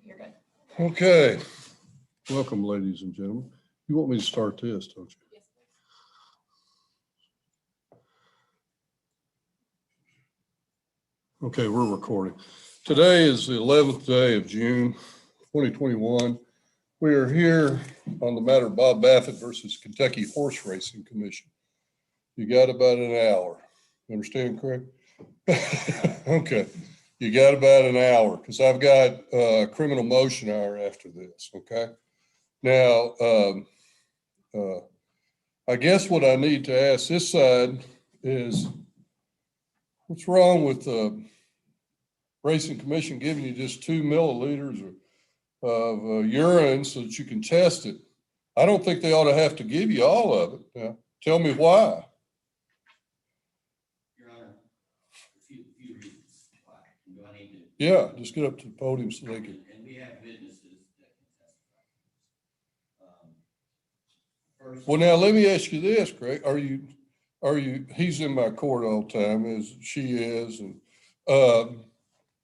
You're good. Okay. Welcome, ladies and gentlemen. You want me to start this, don't you? Yes, please. Okay, we're recording. Today is the 11th day of June, 2021. We are here on the matter of Bob Baffert versus Kentucky Horse Racing Commission. You got about an hour. You understand, Craig? Okay. You got about an hour because I've got a criminal motion hour after this, okay? Now, I guess what I need to ask this side is, what's wrong with the Racing Commission giving you just 2 milliliters of urine so that you can test it? I don't think they ought to have to give you all of it. Now, tell me why. Your Honor, a few reasons why. Do I need to? Yeah, just get up to the podium so they can. And we have witnesses that can testify. First. Well, now let me ask you this, Craig. Are you, he's in my court all the time, as she is. And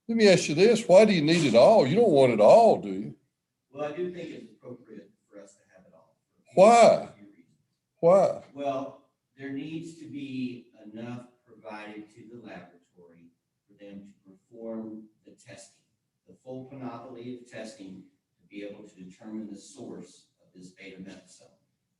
let me ask you this. Why do you need it all? You don't want it all, do you? Well, I do think it's appropriate for us to have it all. Why? Why? Well, there needs to be enough provided to the laboratory for them to perform the testing, the full panoply of testing to be able to determine the source of this beta-methasone.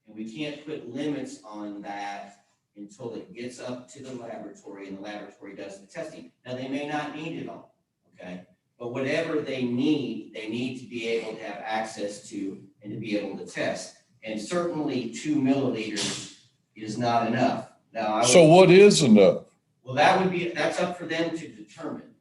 And we can't put limits on that until it gets up to the laboratory and the laboratory does the testing. Now, they may not need it all, okay? But whatever they need to be able to have access to and to be able to test. And certainly 2 milliliters is not enough. Now, So what is enough? well, that's up for them to determine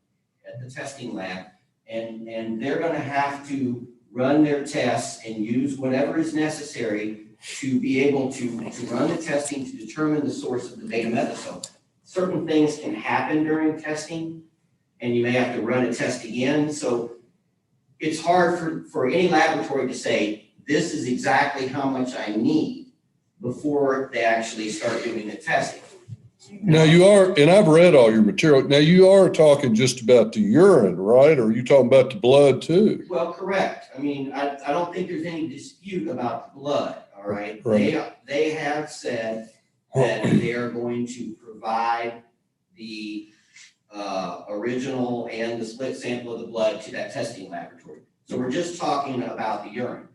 at the testing lab. And they're gonna have to run their tests and use whatever is necessary to be able to run the testing to determine the source of the beta-methasone. Certain things can happen during testing, and you may have to run a test again. So it's hard for any laboratory to say, this is exactly how much I need before they actually start doing the testing. Now you are, and I've read all your material. Now you are talking just about the urine, right? Or are you talking about the blood too? Well, correct. I mean, I don't think there's any dispute about the blood, all right? Right. They have said that they are going to provide the original and the split sample of the blood to that testing laboratory. So we're just talking about the urine.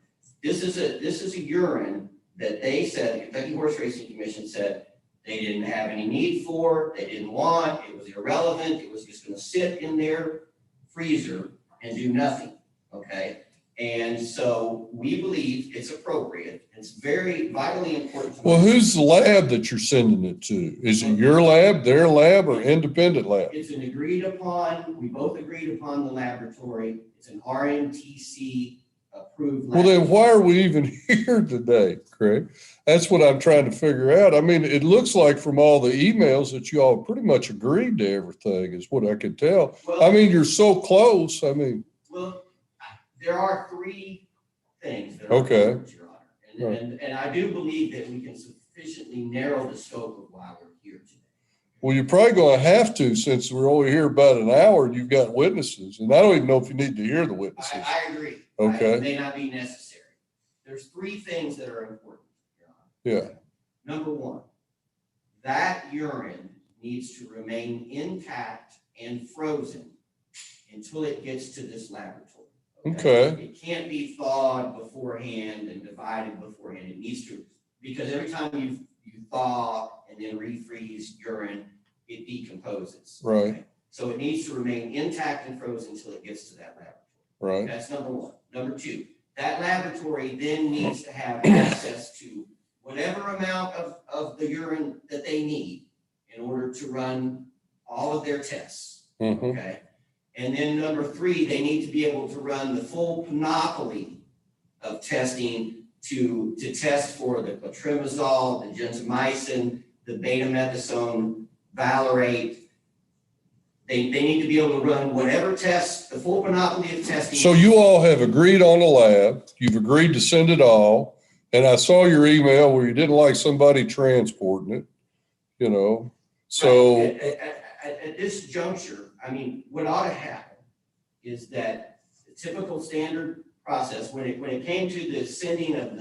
This is a urine that they said, the Kentucky Horse Racing Commission said they didn't have any need for, they didn't want, it was irrelevant, it was just gonna sit in their freezer and do nothing, okay? And so we believe it's appropriate. It's very vitally important. Well, who's the lab that you're sending it to? Is it your lab, their lab, or independent lab? It's an agreed upon, we both agreed upon the laboratory. It's an RNTC approved Well, laboratory. then why are we even here today, Craig? That's what I'm trying to figure out. I mean, it looks like from all the emails that you all pretty much agreed to everything is what I could tell. Well, I mean, you're so close. I mean. well, there are 3 things that are Okay. important, Your Honor. And I do believe that we can sufficiently narrow the scope of why we're here today. Well, you're probably going to have to, since we're only here about an hour and you've got witnesses. And I don't even know if you need to hear the witnesses. I agree. Okay. It may not be necessary. There's 3 things that are important, Your Honor. Yeah. Number 1, that urine needs to remain intact and frozen until it gets to this laboratory. Okay. It can't be thawed beforehand and divided beforehand. It needs to, because every time you thaw and then refreeze urine, it decomposes. Right. Okay? So it needs to remain intact and frozen until it gets to that laboratory. Right. That's number 1. Number 2, that laboratory then needs to have access to whatever amount of the urine that they need in order to run all of their tests. Mm-hmm. Okay. And then number 3, they need to be able to run the full panoply of testing to test for the clotrimazole, the gentamicin, the beta-methasone, valerate. They need to be able to run whatever tests, the full panoply of testing. So you all have agreed on a lab. You've agreed to send it all. And I saw your email where you didn't like somebody transporting it, you know. So at this juncture, I mean, what ought to happen is that the typical standard process. When it came to the sending of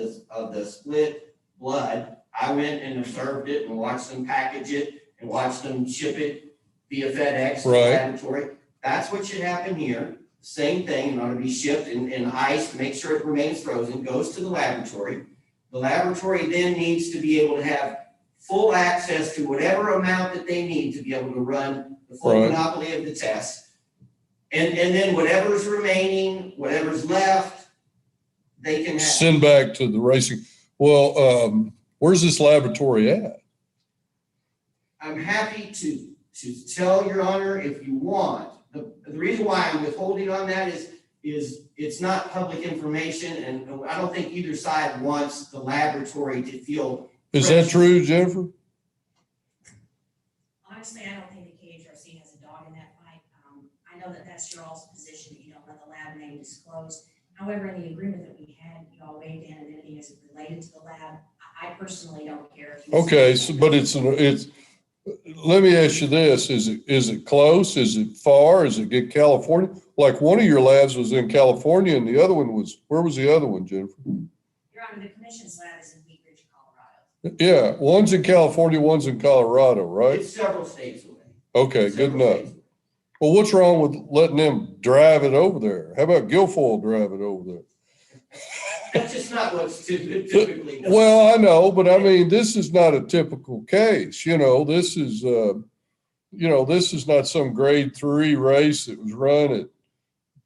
the split blood, I went and observed it and watched them package it and watched them ship it via FedEx to the Right. laboratory. That's what should happen here. Same thing, it ought to be shipped in ice to make sure it remains frozen, goes to the laboratory. The laboratory then needs to be able to have full access to whatever amount that they need to be able to run the full Right. monopoly of the test. And then whatever's remaining, whatever's left, they can have. Send back to the racing. Well, where's this laboratory at? I'm happy to tell your honor if you want. The reason why I'm withholding on that is it's not public information, and I don't think either side wants the laboratory to feel. Is that true, Jennifer? Honestly, I don't think the KHRC has a dog in that fight. I know that that's your all's position, that you don't let the lab name disclose. However, in the agreement that we had, you all waived anonymity as it related to the lab. I personally don't care if you. Okay, so, but it's, let me ask you this, is it close? Is it far? Is it get California? Like one of your labs was in California and the other one was, where was the other one, Jennifer? Your Honor, the commission's lab is in Wheat Ridge, Colorado. Yeah, one's in California, one's in Colorado, right? It's several states away. Okay, good Several enough. states away. Well, what's wrong with letting them drive it over there? How about Guilfoyle drive it over there? That's just not what's typically done. Well, I know, but I mean, this is not a typical case. This is, this is not some grade 3 race that was run at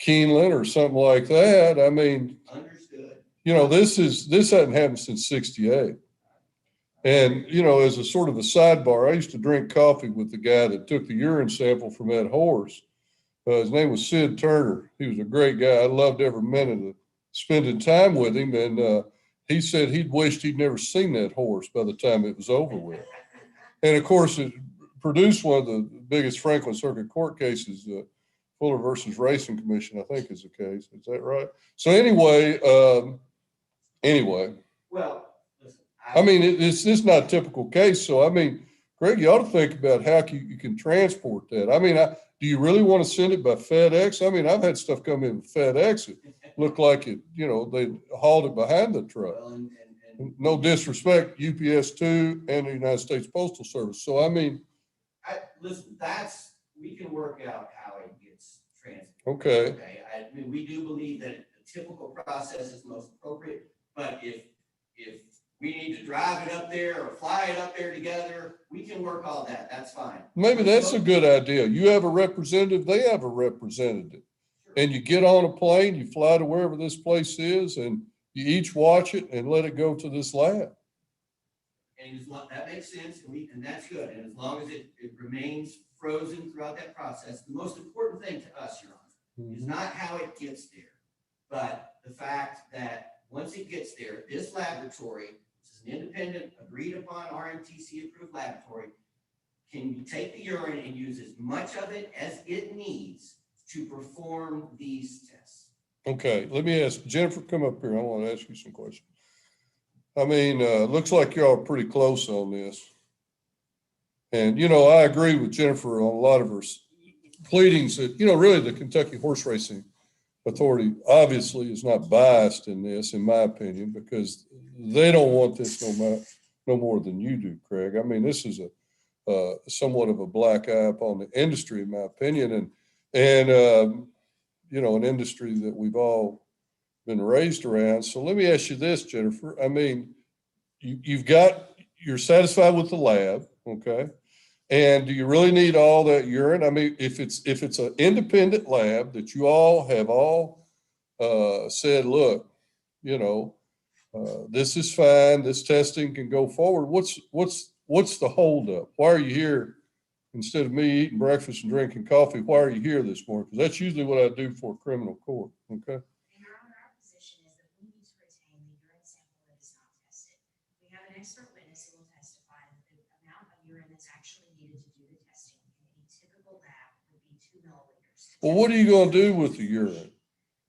Keeneland or something like that. I mean, Understood. this hadn't happened since '68. And, as a sort of a sidebar, I used to drink coffee with the guy that took the urine sample from that horse. His name was Sid Turner. He was a great guy. I loved every minute of spending time with him. And he said he'd wished he'd never seen that horse by the time it was over with. And of course, it produced one of the biggest Franklin Circuit Court cases, Fuller versus Racing Commission, I think is the case. Is that right? So anyway. Well, listen. I mean, this is not a typical case. So, I mean, Greg, you ought to think about how you can transport that. I mean, do you really want to send it by FedEx? I mean, I've had stuff come in with FedEx. It looked like it, they hauled it behind the truck. Well, and No disrespect, UPS 2 and the United States Postal Service. So, I mean. listen, we can work out how it gets transported. Okay. I mean, we do believe that the typical process is most appropriate, but if we need to drive it up there or fly it up there together, we can work all that. That's fine. Maybe that's a good idea. You have a representative, they have a representative. Sure. And you get on a plane, you fly to wherever this place is, and you each watch it and let it go to this lab. And that makes sense, and that's good. And as long as it remains frozen throughout that process, the most important thing to us, Your Honor, is not how it gets there, but the fact that once it gets there, this laboratory, which is an independent, agreed upon RMTC approved laboratory, can take the urine and use as much of it as it needs to perform these tests. Okay, let me ask, Jennifer, come up here. I want to ask you some questions. I mean, looks like y'all are pretty close on this. And, I agree with Jennifer on a lot of her pleadings that, really the Kentucky Horse Racing Authority obviously is not biased in this, in my opinion, because they don't want this no more than you do, Craig. I mean, this is a somewhat of a black eye upon the industry, in my opinion, and an industry that we've all been raised around. So let me ask you this, Jennifer. I mean, you're satisfied with the lab, okay? And do you really need all that urine? I mean, if it's an independent lab that you all have said, look, this is fine, this testing can go forward. What's the holdup? Why are you here instead of me eating breakfast and drinking coffee? Why are you here this morning? Because that's usually what I do for a criminal court. Okay. And Your Honor, our position is that we need to retain the urine sample that is not tested. We have an expert witness who will testify that the amount of urine that's actually needed to do the testing in a typical lab would be 2 milliliters. Well, what are you going to do with the urine?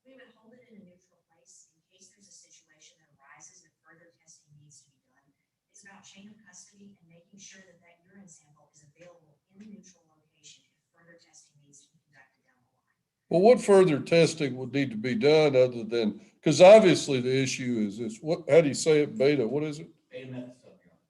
We would hold it in a neutral place in case there's a situation that arises and further testing needs to be done. It's about chain of custody and making sure that that urine sample is available in a neutral location if further testing needs to be conducted down the line. Well, what further testing would need to be done other than, because obviously the issue is this, how do you say it, beta, what is it? Betamethasone.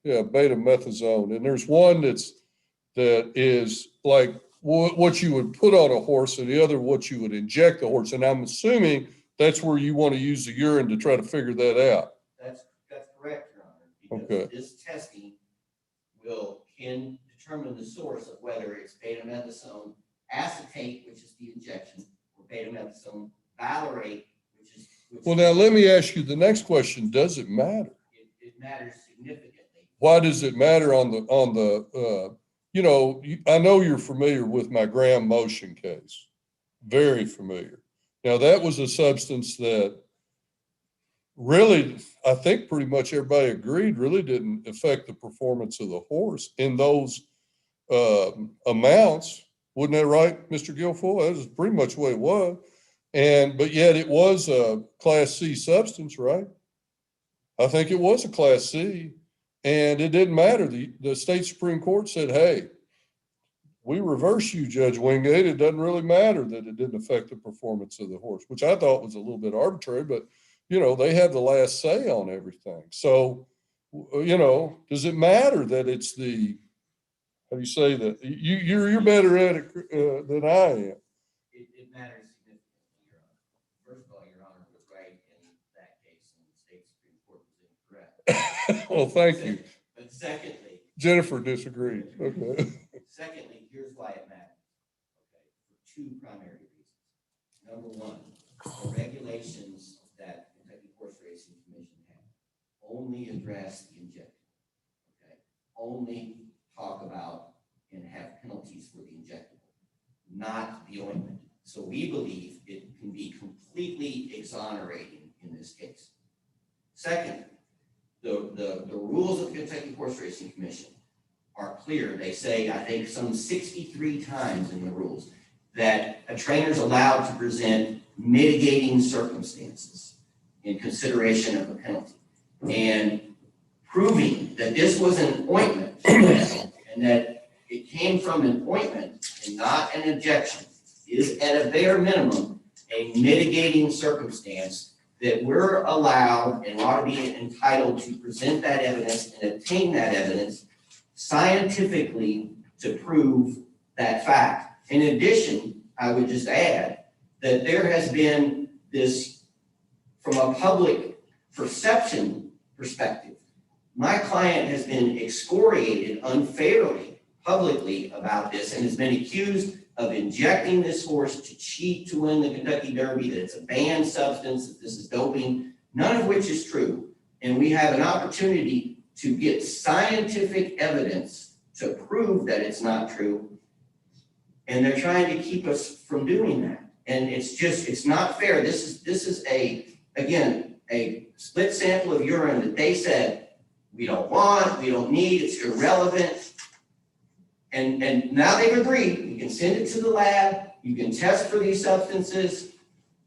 Yeah, beta methazone. And there's one that is like what you would put on a horse and the other what you would inject the horse. And I'm assuming that's where you want to use the urine to try to figure that out. That's correct, Your Honor. Okay. Because this testing can determine the source of whether it's betamethasone acetate, which is the injection, or betamethasone valerate, Well, now let me ask you the next question. Does it matter? It matters significantly. Why does it matter on the I know you're familiar with my Graham motion case. Very familiar. Now, that was a substance that really, I think pretty much everybody agreed, really didn't affect the performance of the horse in those amounts. Wasn't that right, Mr. Guilfoyle? That was pretty much what it was. But yet it was a Class C substance, right? I think it was a Class C, and it didn't matter. The state Supreme Court said, hey, we reverse you, Judge Wingate. It doesn't really matter that it didn't affect the performance of the horse, which I thought was a little bit arbitrary, but, they have the last say on everything. So, does it matter that it's how do you say that? You're better at it than I am. It matters significantly, Your Honor. First of all, Your Honor was right in that case, and the state Supreme Court was incorrect. Well, thank you. But secondly, Jennifer disagreed. Okay. Secondly, here's why it matters. Okay, for two primary reasons. Number one, the regulations that Kentucky Horse Racing Commission had only address the injectable. Okay, only talk about and have penalties for the injectable, not the ointment. So we believe it can be completely exonerating in this case. Second, the rules of the Kentucky Horse Racing Commission are clear. They say, I think, some 63 times in the rules that a trainer is allowed to present mitigating circumstances in consideration of a penalty. And proving that this was an ointment and that it came from an ointment and not an injection is at a bare minimum a mitigating circumstance that we're allowed and ought to be entitled to present that evidence and obtain that evidence scientifically to prove that fact. In addition, I would just add that there has been this, from a public perception perspective, my client has been excoriated unfairly publicly about this and has been accused of injecting this horse to cheat to win the Kentucky Derby, that it's a banned substance, that this is doping, none of which is true. And we have an opportunity to get scientific evidence to prove that it's not true. And they're trying to keep us from doing that. And it's not fair. This is again, a split sample of urine that they said, we don't want, we don't need, it's irrelevant. And now they've agreed, you can send it to the lab, you can test for these substances.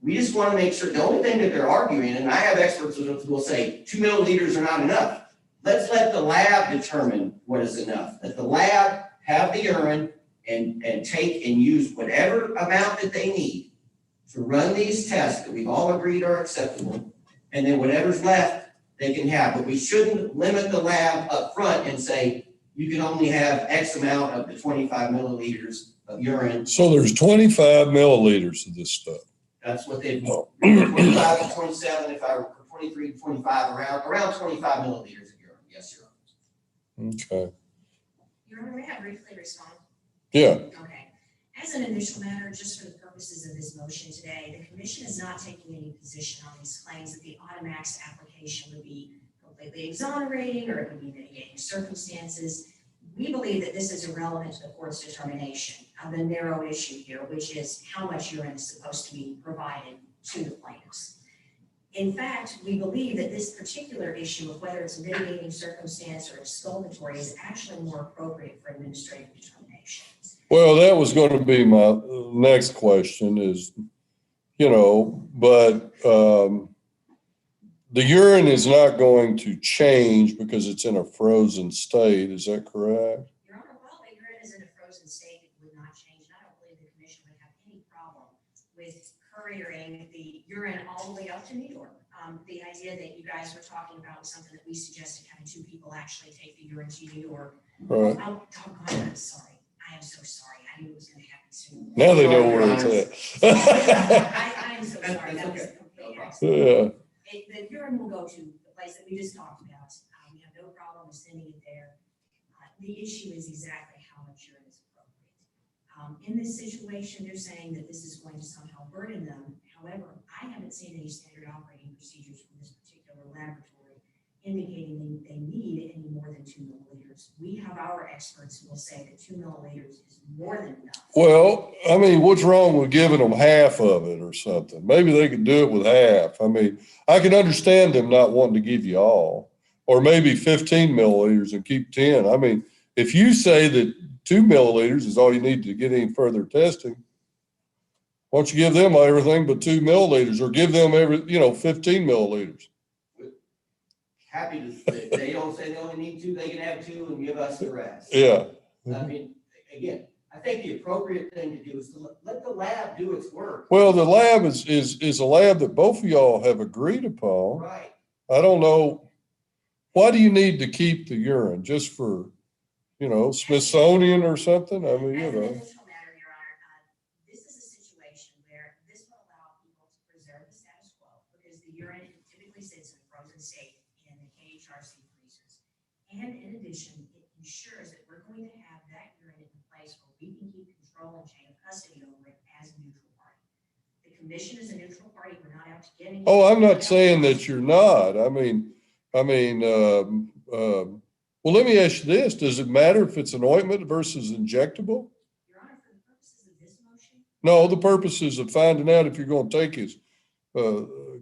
We just want to make sure, the only thing that they're arguing, and I have experts who will say 2 milliliters are not enough. Let's let the lab determine what is enough. Let the lab have the urine and take and use whatever amount that they need to run these tests that we've all agreed are acceptable. And then whatever's left, they can have. But we shouldn't limit the lab up front and say, you can only have X amount of the 25 milliliters of urine. So there's 25 milliliters of this stuff. That's what they've, 25 to 27, if I were 23 to 25, around 25 milliliters of urine. Yes, Your Honor. Okay. Your Honor, may I briefly respond? Yeah. Okay. As an initial matter, just for the purposes of this motion today, the commission is not taking any position on these claims that the Automax application would be completely exonerating or it would be mitigating circumstances. We believe that this is irrelevant to the court's determination of the narrow issue here, which is how much urine is supposed to be provided to the plaintiffs. In fact, we believe that this particular issue of whether it's mitigating circumstance or exculpatory is actually more appropriate for administrative determination. Well, that was going to be my next question is, but the urine is not going to change because it's in a frozen state. Is that correct? Your Honor, while the urine is in a frozen state, it would not change. And I don't believe the commission would have any problem with couriering the urine all the way up to New York. The idea that you guys were talking about was something that we suggested, having two people actually take the urine to New York. Right. Oh, doggone, I'm sorry. I am so sorry. I knew it was gonna happen soon. Now they know where it's at. I am so sorry. That was a complete accident. Yeah. The urine will go to the place that we just talked about. We have no problem with sending it there. The issue is exactly how much urine is appropriate. In this situation, they're saying that this is going to somehow burden them. However, I haven't seen any standard operating procedures from this particular laboratory indicating they need any more than 2 milliliters. We have our experts who will say that 2 milliliters is more than enough. Well, I mean, what's wrong with giving them half of it or something? Maybe they could do it with half. I mean, I can understand them not wanting to give you all, or maybe 15 milliliters and keep 10. I mean, if you say that 2 milliliters is all you need to get any further testing, why don't you give them everything but 2 milliliters, or give them 15 milliliters? Happy to, if they don't say they only need 2, they can have 2 and give us the rest. Yeah. I mean, again, I think the appropriate thing to do is to let the lab do its work. Well, the lab is a lab that both of y'all have agreed upon. Right. I don't know. Why do you need to keep the urine? Just for, Smithsonian or something? I mean, As an initial matter, Your Honor, this is a situation where this will allow people to preserve the status quo because the urine typically sits in a frozen state in the KHRC freezers. And in addition, it ensures that we're going to have that urine in a place where we can keep control and chain of custody over it as a neutral party. The commission is a neutral party. We're not out to get any. oh, I'm not saying that you're not. Well, let me ask you this. Does it matter if it's an ointment versus injectable? Your Honor, for the purposes of this motion, No, the purposes of finding out if you're going to take his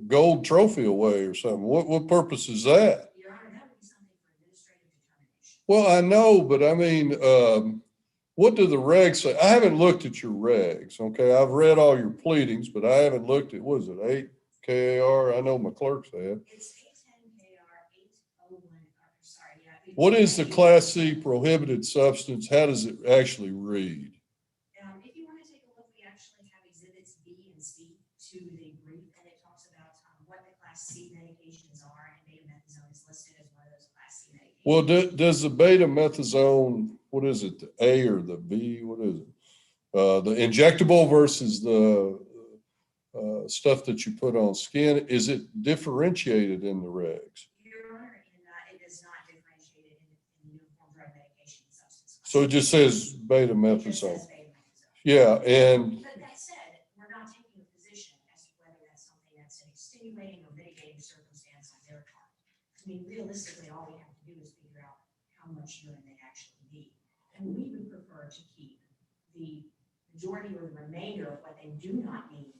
gold trophy away or something. What purpose is that? Your Honor, that would be something for administrative determination. Well, I know, but I mean, what do the regs say? I haven't looked at your regs, okay? I've read all your pleadings, but I haven't looked at, what is it, 8 KAR? I know my clerk said. It's 810 KR 801, sorry, yeah. What is the Class C prohibited substance? How does it actually read? If you want to take a look, we actually have exhibits B and C to the brief, and it talks about what the Class C medications are, and betamethasone is listed as one of those Class C medications. Well, does the betamethasone, what is it, the A or the B? What is it? The injectable versus the stuff that you put on skin, is it differentiated in the regs? Your Honor, it is not differentiated in the uniform drug medication substance. So it just says It just betamethasone. says betamethasone. Yeah, and But that said, we're not taking a position as to whether that's something that's an extenuating or mitigating circumstance on their part. I mean, realistically, all we have to do is figure out how much urine they actually need. And we would prefer to keep the majority or the remainder of what they do not need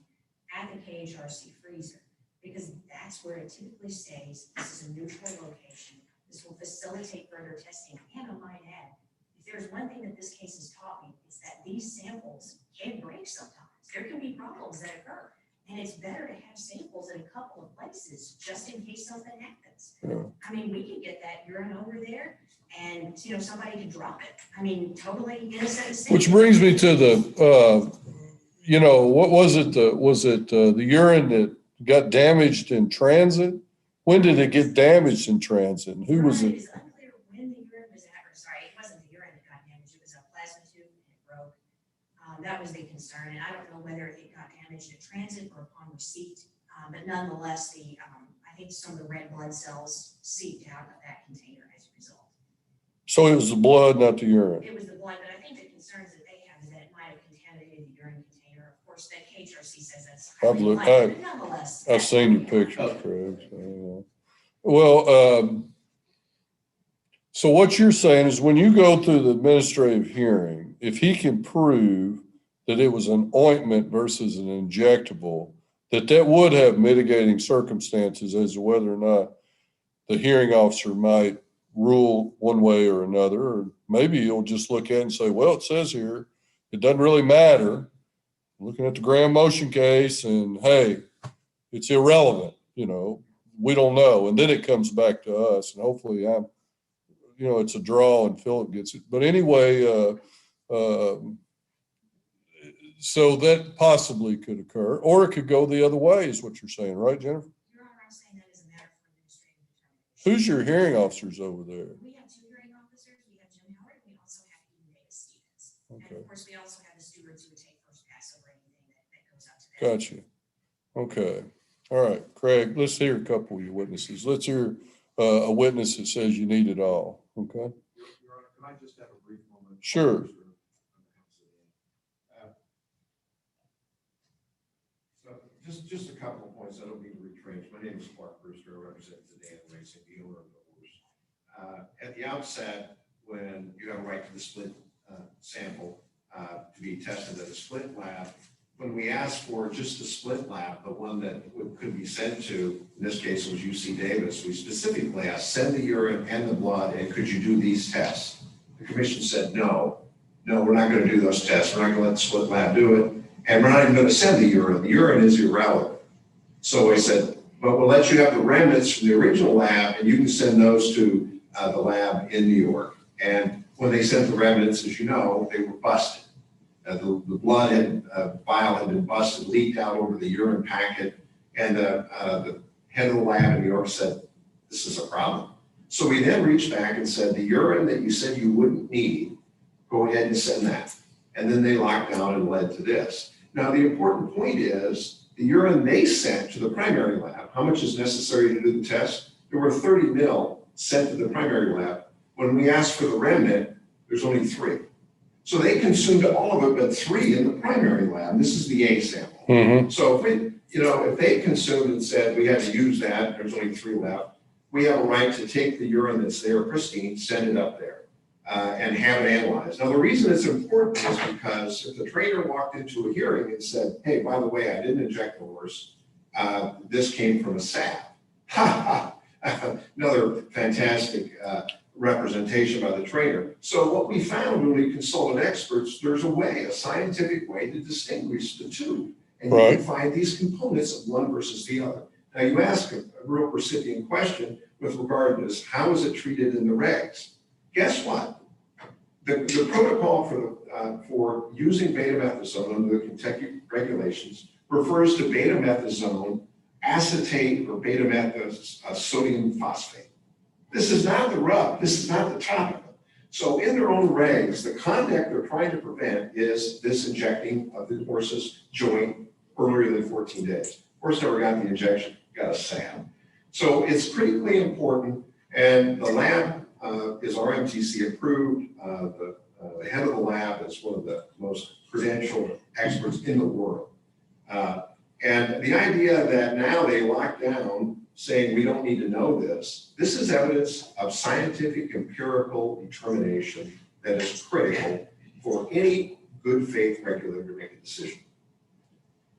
at the KHRC freezer, because that's where it typically stays. This is a neutral location. This will facilitate further testing. And I might add, if there's one thing that this case has taught me, it's that these samples can break sometimes. There can be problems that occur. And it's better to have samples in a couple of places just in case something happens. Yeah. I mean, we can get that urine over there and, somebody can drop it. I mean, totally innocent mistake. which brings me to the, what was it? Was it the urine that got damaged in transit? When did it get damaged in transit? And who was It it? is unclear when the urine was it wasn't the urine that got damaged, it was a plasma tube and it broke. That was the concern, and I don't know whether it got damaged at transit or upon receipt, but nonetheless, I think some of the red blood cells seeped out of that container as a result. So it was the blood, not the urine. It was the blood, but I think the concerns that they have is that it might have contaminated the urine container. Of course, that KHRC says that's I've looked- unlikely, but nonetheless. I've seen your pictures, Craig. Well, so what you're saying is when you go through the administrative hearing, if he can prove that it was an ointment versus an injectable, that would have mitigating circumstances as to whether or not the hearing officer might rule one way or another, or maybe he'll just look at it and say, well, it says here, it doesn't really matter. Looking at the Graham motion case and hey, it's irrelevant, we don't know. And then it comes back to us and hopefully it's a draw and Philip gets it. But anyway, so that possibly could occur, or it could go the other way, is what you're saying, right, Jennifer? Your Honor, I'm saying that is a matter for administrative determination. Who's your hearing officers over there? We have two hearing officers. We have Jim Howard, and we also have Eden Davis Stevens. And Okay, of course, we also have the stewards who would take first pass over anything that goes up to them. gotcha. Okay, all right, Craig, let's hear a couple of your witnesses. Let's hear a witness that says you need it all, okay? Your Honor, can I just have a brief moment? Sure. So just a couple of points. I don't mean to retrench. My name is Clark Brewster. I represent the Dan Racing, the owner of the horse. At the outset, when you have a right to the split sample to be tested at a split lab, when we asked for just a split lab, the one that could be sent to, in this case it was UC Davis, we specifically asked, send the urine and the blood, and could you do these tests? The commission said, no, we're not going to do those tests. We're not going to let the split lab do it. And we're not even going to send the urine. The urine is irrelevant. So I said, but we'll let you have the remnants from the original lab, and you can send those to the lab in New York. And when they sent the remnants, as you know, they were busted. The blood vial had been busted, leaked out over the urine packet, and the head of the lab in New York said, this is a problem. So we then reached back and said, the urine that you said you wouldn't need, go ahead and send that. And then they locked down and led to this. Now, the important point is the urine they sent to the primary lab, how much is necessary to do the test? There were 30 mil sent to the primary lab. When we asked for the remnant, there's only 3. So they consumed all of it, but 3 in the primary lab. This is the A sample. Mm-hmm. So if they consumed and said we had to use that, there's only 3 left, we have a right to take the urine that's there pristine, send it up there, and have it analyzed. Now, the reason it's important is because if the trainer walked into a hearing and said, hey, by the way, I didn't inject the horse, this came from a SAB. Ha ha! Another fantastic representation by the trainer. So what we found when we consulted experts, there's a scientific way to distinguish the two. And you can find these components of one versus the other. Now you ask a real recipient question with regard to this, how is it treated in the regs? Guess what? The protocol for using betamethasone under the Kentucky regulations refers to betamethasone acetate or betamethasodium phosphate. This is not the rub. This is not the topical. So in their own regs, the conduct they're trying to prevent is this injecting of the horse's joint earlier than 14 days. Horse never got the injection, got a SAB. So it's critically important, and the lab is RMTC approved. The head of the lab is one of the most credentialed experts in the world. And the idea that now they lock down saying we don't need to know this is evidence of scientific empirical determination that is critical for any good faith regulator to make a decision.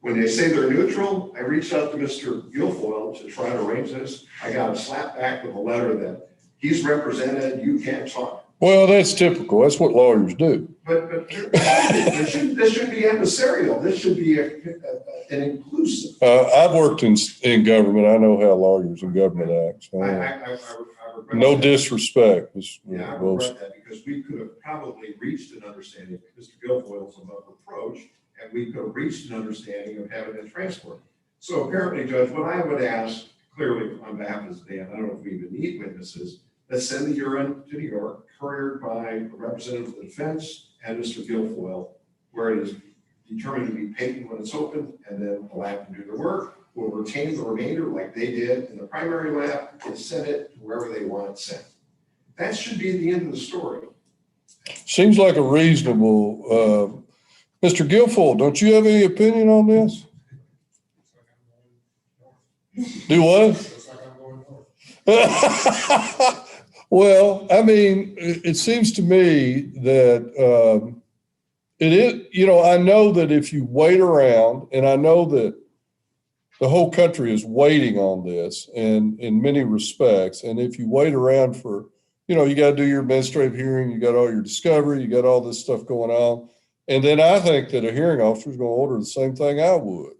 When they say they're neutral, I reached out to Mr. Guilfoyle to try to arrange this. I got a slap back with a letter that he's represented, you can't talk. Well, that's typical. That's what lawyers do. But this should be adversarial. This should be an inclusive. I've worked in government. I know how lawyers in government act. So I regret no that. disrespect. Yeah, I regret that because we could have probably reached an understanding. Mr. Guilfoyle's above reproach, and we could have reached an understanding of having it transported. So apparently, Judge, what I would ask clearly on behalf of Dan, I don't know if we even need witnesses, let's send the urine to New York, couriered by a representative of the defense and Mr. Guilfoyle, where it is determined to be patent when it's open, and then the lab can do the work. We'll retain the remainder like they did in the primary lab and send it to wherever they want it sent. That should be the end of the story. seems like a reasonable, Mr. Guilfoyle, don't you have any opinion on this? Do what? Well, I mean, it seems to me that it is, I know that if you wait around, and I know that the whole country is waiting on this and in many respects, and if you wait around for, you got to do your administrative hearing, you got all your discovery, you got all this stuff going on. And then I think that a hearing officer is going to order the same thing I would.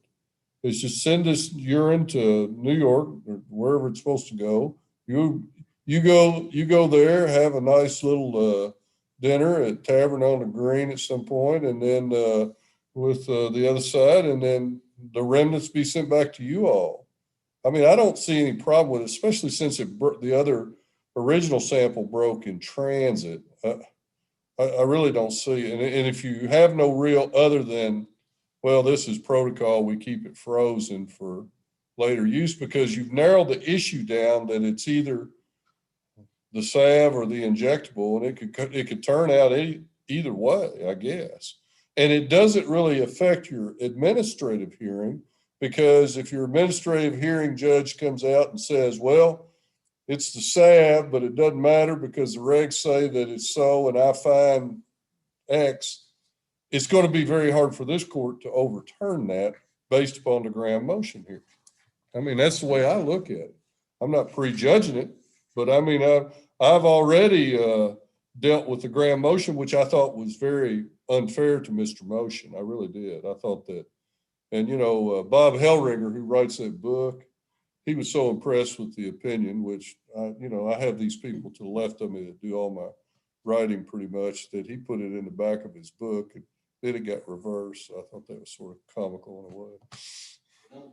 It's just send this urine to New York or wherever it's supposed to go. You go there, have a nice little dinner at Tavern on the Green at some point, and then with the other side, and then the remnants be sent back to you all. I mean, I don't see any problem with it, especially since the other original sample broke in transit. I really don't see, and if you have no real other than, well, this is protocol, we keep it frozen for later use, because you've narrowed the issue down that it's either the salve or the injectable, and it could turn out either way, I guess. And it doesn't really affect your administrative hearing, because if your administrative hearing judge comes out and says, well, it's the salve, but it doesn't matter because the regs say that it's so, and I find X, it's going to be very hard for this court to overturn that based upon the Graham motion here. I mean, that's the way I look at it. I'm not prejudging it, but I mean, I've already dealt with the Graham motion, which I thought was very unfair to Mr. Motion. I really did. I thought that, and you know, Bob Hellringer, who writes that book, he was so impressed with the opinion, which I have these people to the left of me that do all my writing pretty much, that he put it in the back of his book, and then it got reversed. So I thought that was sort of comical in a way. Don't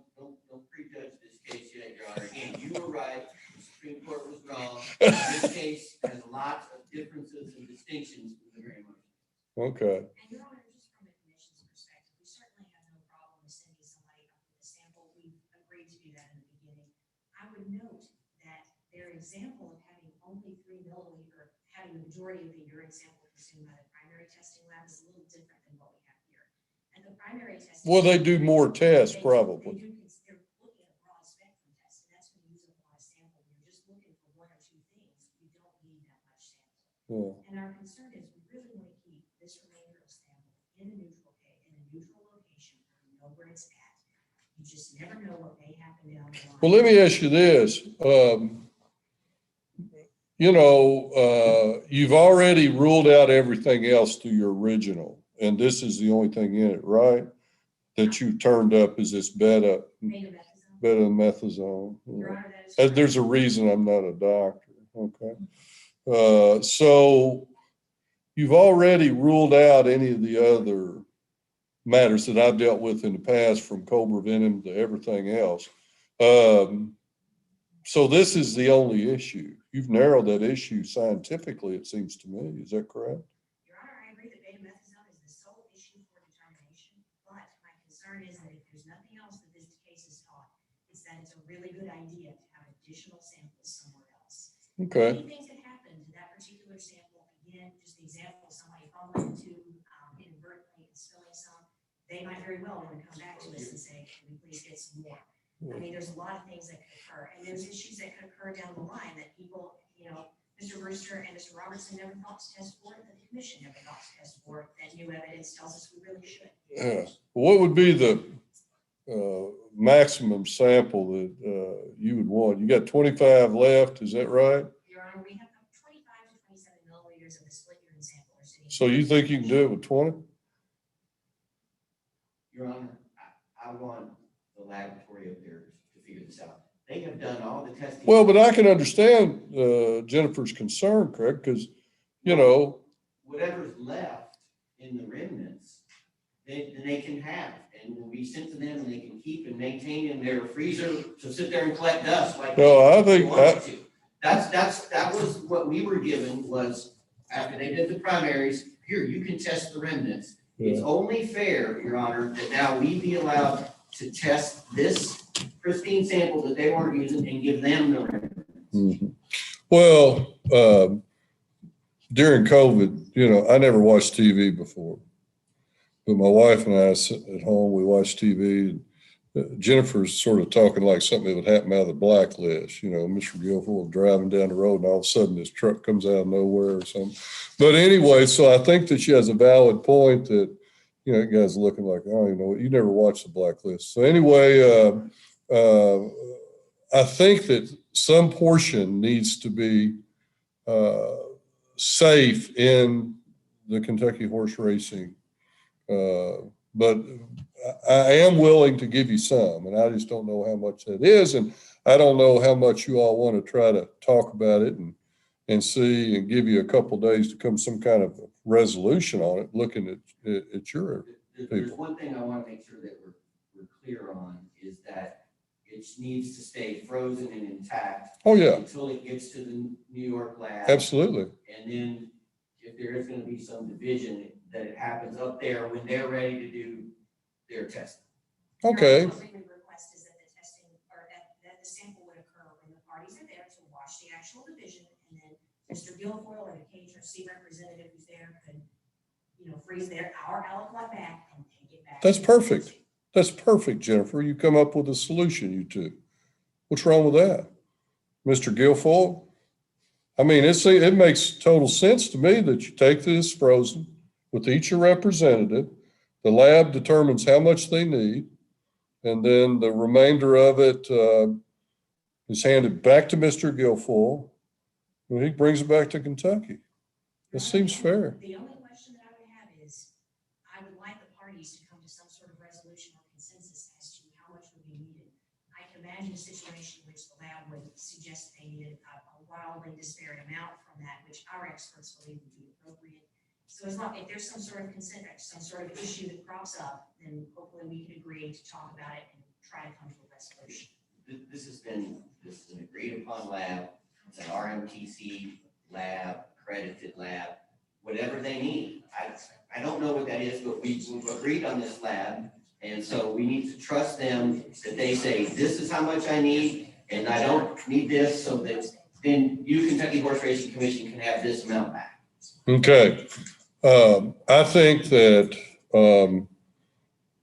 prejudge this case yet, Your Honor. Again, you were right. The Supreme Court was wrong. This case has lots of differences and distinctions from the Graham motion. Okay. And Your Honor, just from the commission's perspective, we certainly have no problem with sending somebody up with a sample. We agreed to do that in the beginning. I would note that their example of having only 3 milliliter, having the majority of the urine sample consumed by the primary testing lab is a little different than what we have here. And the primary testing. Well, they do more tests probably. They're looking at a broad spectrum test, and that's when you use a lot of sample. You're just looking for 1 or 2 things. You don't need that much sample. Yeah. And our concern is we really want to keep this remainder of sample in a neutral location where we know where it's at. You just never know what may happen down the line. Well, let me ask you this. You've already ruled out everything else through your original, and this is the only thing in it, right? That you turned up is this betamethasone. Your Honor, that is correct. There's a reason I'm not a doctor. Okay. So you've already ruled out any of the other matters that I've dealt with in the past, from cobra venom to everything else. So this is the only issue. You've narrowed that issue scientifically, it seems to me. Is that correct? Your Honor, I agree that betamethasone is the sole issue for determination, but my concern is that if there's nothing else that this case has taught, it's that it's a really good idea to have additional samples somewhere else. Okay. Many things that happen to that particular sample, again, just the example of somebody fumbling to inadvertently and spilling some, they might very well want to come back to us and say, can we please get some more? I mean, there's a lot of things that could occur, and there's issues that could occur down the line that people, Mr. Brewster and Mr. Robertson never thought to test for it, that the commission never thought to test for it, that new evidence tells us we really should. Yeah. What would be the maximum sample that you would want? You got 25 left, is that right? Your Honor, we have 25 to 27 milliliters of the split urine sample. So you think you can do it with 20? Your Honor, I want the laboratory up there to figure this out. They have done all the testing. Well, but I can understand Jennifer's concern, Craig, because, whatever's left in the remnants, then they can have, and will be sent to them, and they can keep and maintain in their freezer to sit there and collect dust like. No, I think that was what we were given, was after they did the primaries, here, you can test the remnants. It's only fair, Your Honor, that now we be allowed to test this pristine sample that they weren't using and give them the remnants. Mm-hmm. Well, during COVID, I never watched TV before, but my wife and I sit at home, we watch TV. Jennifer's sort of talking like something that would happen out of the blacklist. Mr. Guilfoyle driving down the road and all of a sudden this truck comes out of nowhere or something. But anyway, so I think that she has a valid point that, that guy's looking like, oh, you never watched the blacklist. So anyway, I think that some portion needs to be safe in the Kentucky horse racing. But I am willing to give you some, and I just don't know how much that is. And I don't know how much you all want to try to talk about it and see, and give you a couple days to come some kind of resolution on it, looking at your. There's people. one thing I want to make sure that we're clear on is that it needs to stay frozen and intact. Oh, yeah, Until it gets to the New York lab. absolutely. And then if there is going to be some division, that it happens up there when they're ready to do their testing. Okay, What we would request is that the testing, or that the sample would occur when the parties are there to watch the actual division, and then Mr. Guilfoyle or the KHRC representative who's there could, freeze our aliquot back and take it back. that's perfect. That's perfect, Jennifer. You come up with a solution, you two. What's wrong with that? Mr. Guilfoyle? I mean, it makes total sense to me that you take this frozen with each representative. The lab determines how much they need, and then the remainder of it is handed back to Mr. Guilfoyle, and he brings it back to Kentucky. That seems fair. The only question that I would have is, I would like the parties to come to some sort of resolution or consensus as to how much would be needed. I can imagine a situation in which the lab would suggest they needed a wildly disparate amount from that, which our experts believe would be appropriate. So as long, if there's some sort of consent, some sort of issue that crops up, then hopefully we can agree to talk about it and try to come to a resolution. This is an agreed upon lab, it's an RMTC lab, accredited lab, whatever they need. I don't know what that is, but we've agreed on this lab. And so we need to trust them that they say, this is how much I need, and I don't need this, so that then you, Kentucky Horse Racing Commission, can have this amount back. Okay. I think that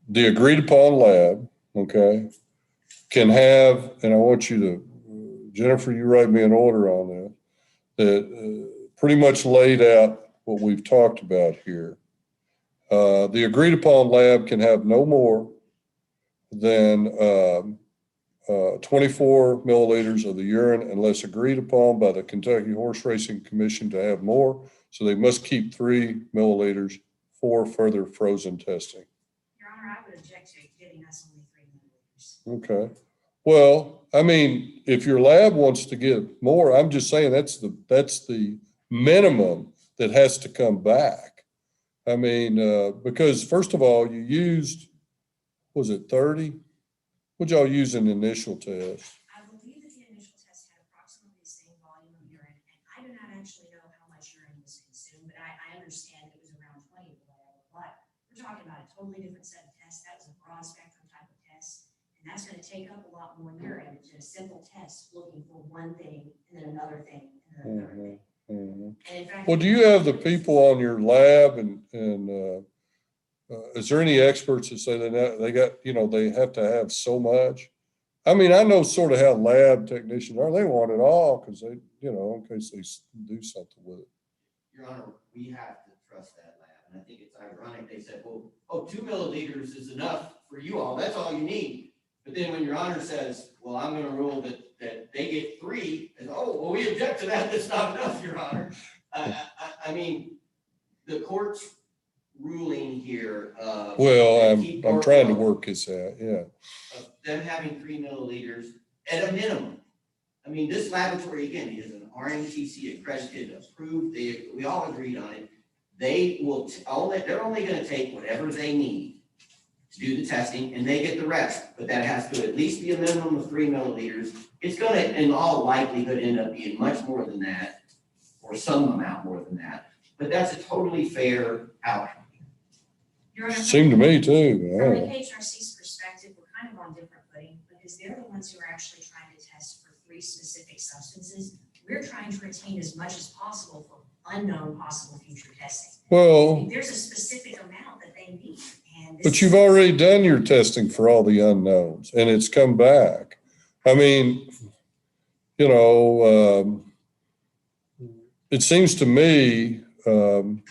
the agreed upon lab, okay, can have, and I want you to, Jennifer, you write me an order on that pretty much laid out what we've talked about here. The agreed upon lab can have no more than 24 milliliters of the urine unless agreed upon by the Kentucky Horse Racing Commission to have more. So they must keep 3 milliliters for further frozen testing. Your Honor, I would object to giving us only 3 milliliters. Okay. Well, I mean, if your lab wants to get more, I'm just saying that's the minimum that has to come back. I mean, because first of all, you used, was it 30? What'd y'all use in the initial test? I believe that the initial test had approximately the same volume of urine, and I do not actually know how much urine was consumed, but I understand it was around 20 or whatever. But we're talking about a totally different set of tests. That was a broad spectrum type of test, and that's going to take up a lot more urine than a simple test looking for one thing and then another thing and then another thing. Mm-hmm. And in fact, Well, do you have the people on your lab and is there any experts that say that they got, they have to have so much? I mean, I know sort of how lab technicians are. They want it all because they, in case they do something with it. Your Honor, we have to trust that lab. And I think it's ironic. They said, well, 2 milliliters is enough for you all. That's all you need. But then when Your Honor says, well, I'm going to rule that they get 3, and we object to that. That's not enough, Your Honor. I mean, the court's ruling here. Well, I'm trying to work this out. Yeah. Of them having 3 milliliters at a minimum. I mean, this laboratory again is an RMTC accredited, approved. We all agreed on it. They will they're only going to take whatever they need to do the testing, and they get the rest. But that has to at least be a minimum of 3 milliliters. It's going to, in all likelihood, end up being much more than that, or some amount more than that. But that's a totally fair outcome. Your Honor, Seemed to me too. from the Yeah. KHRC's perspective, we're kind of on different footing because they're the ones who are actually trying to test for 3 specific substances. We're trying to retain as much as possible for unknown possible future testing. Well, There's a specific amount that they need. And but you've already done your testing for all the unknowns and it's come back. I mean, it seems to me, and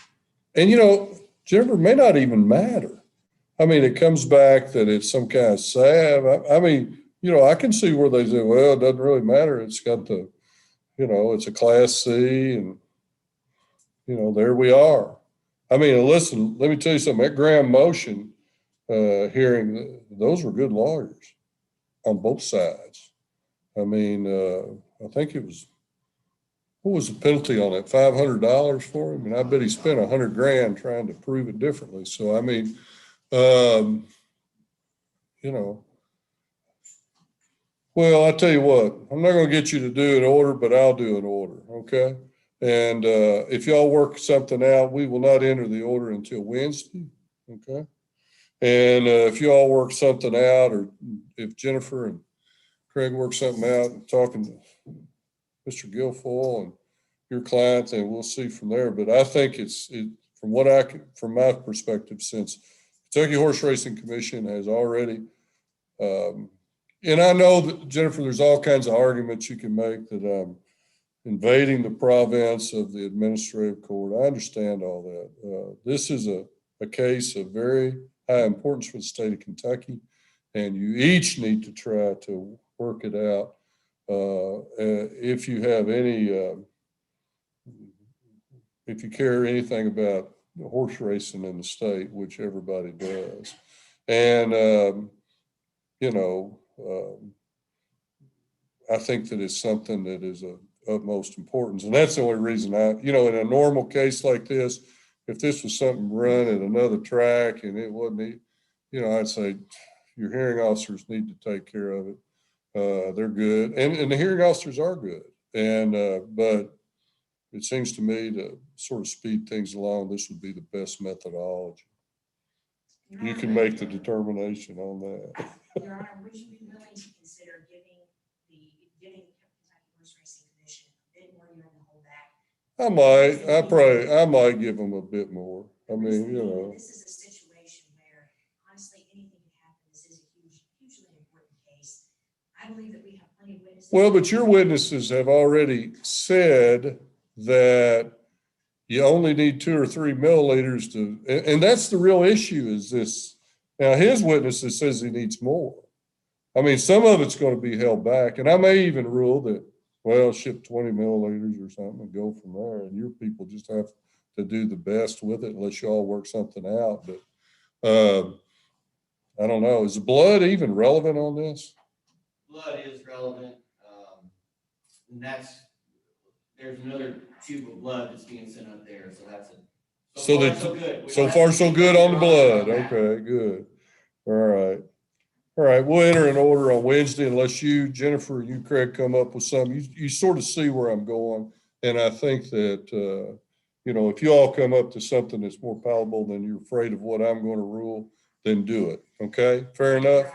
Jennifer, may not even matter. I mean, it comes back that it's some kind of salve. I mean, I can see where they say, well, it doesn't really matter. It's got the, it's a class C and, there we are. I mean, listen, let me tell you something. That Graham motion hearing, those were good lawyers on both sides. I mean, I think it was, what was the penalty on that? $500 for him? And I bet he spent $100,000 trying to prove it differently. So, I mean, You know, well, I tell you what, I'm not gonna get you to do an order, but I'll do an order, okay? And if y'all work something out, we will not enter the order until Wednesday, okay? And if y'all work something out, or if Jennifer and Craig work something out, talking to Mr. Guilfoyle and your client, then we'll see from there. But I think from my perspective, since Kentucky Horse Racing Commission has already, and I know that, Jennifer, there's all kinds of arguments you can make that I'm invading the province of the administrative court. I understand all that. This is a case of very high importance for the state of Kentucky, and you each need to try to work it out. If you have any, if you care anything about horse racing in the state, which everybody does. And, you know, I think that it's something that is of utmost importance. And that's the only reason in a normal case like this, if this was something run at another track and it wasn't, I'd say your hearing officers need to take care of it. They're good. And the hearing officers are good. And, but it seems to me to sort of speed things along, this would be the best methodology. You can make the determination on that. Your Honor, would you be willing to consider giving the Kentucky Horse Racing Commission a bit more year in the holdback? I might give them a bit more. I mean, This is a situation where honestly, anything can happen. This is a hugely important case. I believe that we have plenty of witnesses. well, but your witnesses have already said that you only need 2 or 3 milliliters and that's the real issue is this. Now, his witnesses says he needs more. I mean, some of it's going to be held back, and I may even rule that, well, ship 20 milliliters or something and go from there. And your people just have to do the best with it unless you all work something out. But I don't know. Is the blood even relevant on this? Blood is relevant. And there's another tube of blood that's being sent up there. So that's it. So good. So far, so good on the blood. Okay, good. All right. All right. We'll enter an order on Wednesday unless you, Jennifer, you, Craig, come up with something. You sort of see where I'm going. And I think that, if you all come up to something that's more palatable than you're afraid of what I'm going to rule, then do it. Okay. Fair enough.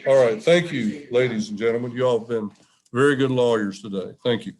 All right. Thank you, ladies and gentlemen. You all have been very good lawyers today. Thank you.